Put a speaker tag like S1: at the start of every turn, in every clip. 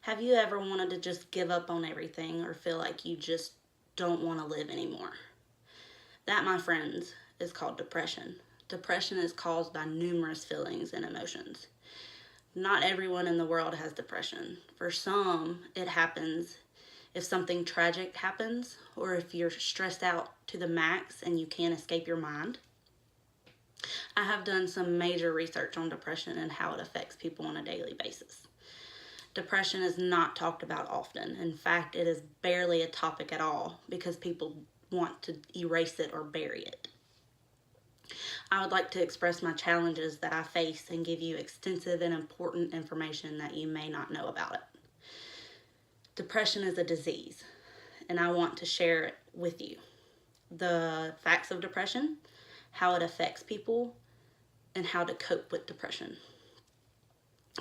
S1: Have you ever wanted to just give up on everything or feel like you just don't want to live anymore? That, my friends, is called depression. Depression is caused by numerous feelings and emotions. Not everyone in the world has depression. For some, it happens if something tragic happens or if you're stressed out to the max and you can't escape your mind. I have done some major research on depression and how it affects people on a daily basis. Depression is not talked about often. In fact, it is barely a topic at all because people want to erase it or bury it. I would like to express my challenges that I face and give you extensive and important information that you may not know about it. Depression is a disease, and I want to share it with you. The facts of depression, how it affects people, and how to cope with depression.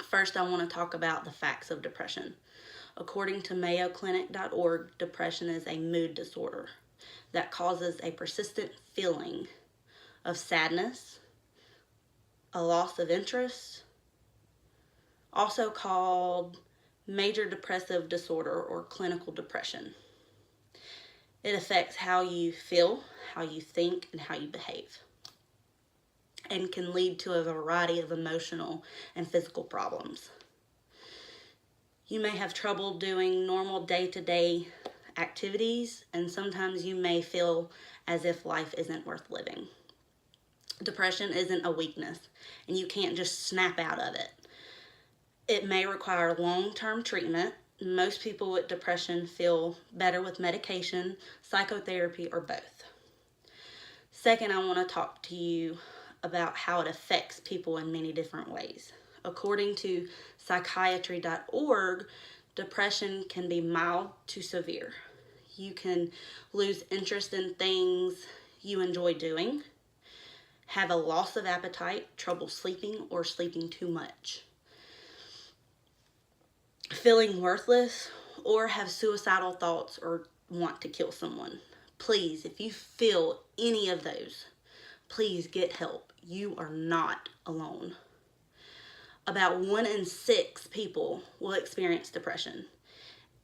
S1: First, I want to talk about the facts of depression. According to MayoClinic.org, depression is a mood disorder that causes a persistent feeling of sadness, a loss of interest, also called major depressive disorder or clinical depression. It affects how you feel, how you think, and how you behave, and can lead to a variety of emotional and physical problems. You may have trouble doing normal day-to-day activities, and sometimes you may feel as if life isn't worth living. Depression isn't a weakness, and you can't just snap out of it. It may require long-term treatment. Most people with depression feel better with medication, psychotherapy, or both. Second, I want to talk to you about how it affects people in many different ways. According to psychiatry.org, depression can be mild to severe. You can lose interest in things you enjoy doing, have a loss of appetite, trouble sleeping, or sleeping too much, feeling worthless, or have suicidal thoughts or want to kill someone. Please, if you feel any of those, please get help. You are not alone. About 1 in 6 people will experience depression.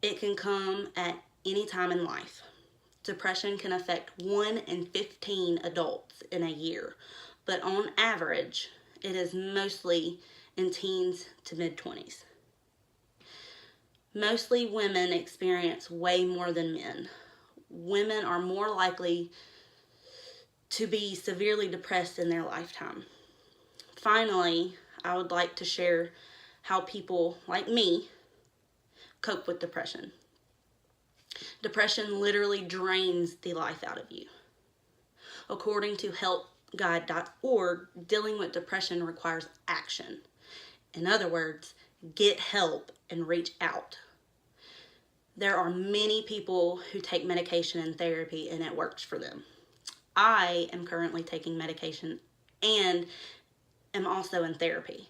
S1: It can come at any time in life. Depression can affect 1 in 15 adults in a year, but on average, it is mostly in teens to mid-20s. Mostly women experience way more than men. Women are more likely to be severely depressed in their lifetime. Finally, I would like to share how people like me cope with depression. Depression literally drains the life out of you. According to helpguide.org, dealing with depression requires action. In other words, get help and reach out. There are many people who take medication and therapy and it works for them. I am currently taking medication and am also in therapy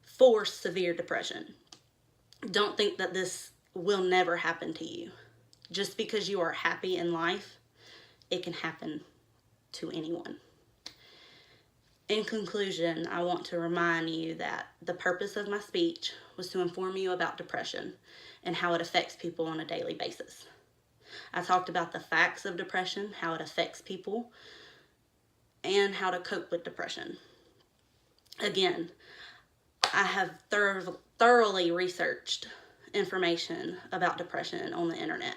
S1: for severe depression. Don't think that this will never happen to you. Just because you are happy in life, it can happen to anyone. In conclusion, I want to remind you that the purpose of my speech was to inform you about depression and how it affects people on a daily basis. I talked about the facts of depression, how it affects people, and how to cope with depression. Again, I have thoroughly researched information about depression on the internet,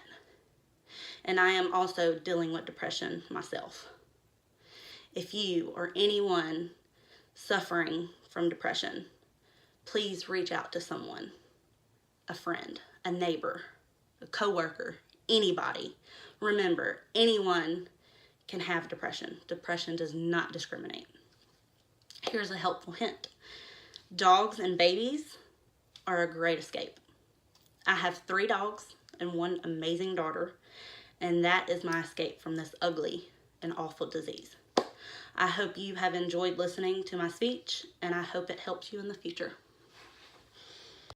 S1: and I am also dealing with depression myself. If you or anyone suffering from depression, please reach out to someone, a friend, a neighbor, a coworker, anybody. Remember, anyone can have depression. Depression does not discriminate. Here's a helpful hint. Dogs and babies are a great escape. I have 3 dogs and 1 amazing daughter, and that is my escape from this ugly and awful disease. I hope you have enjoyed listening to my speech, and I hope it helps you in the future.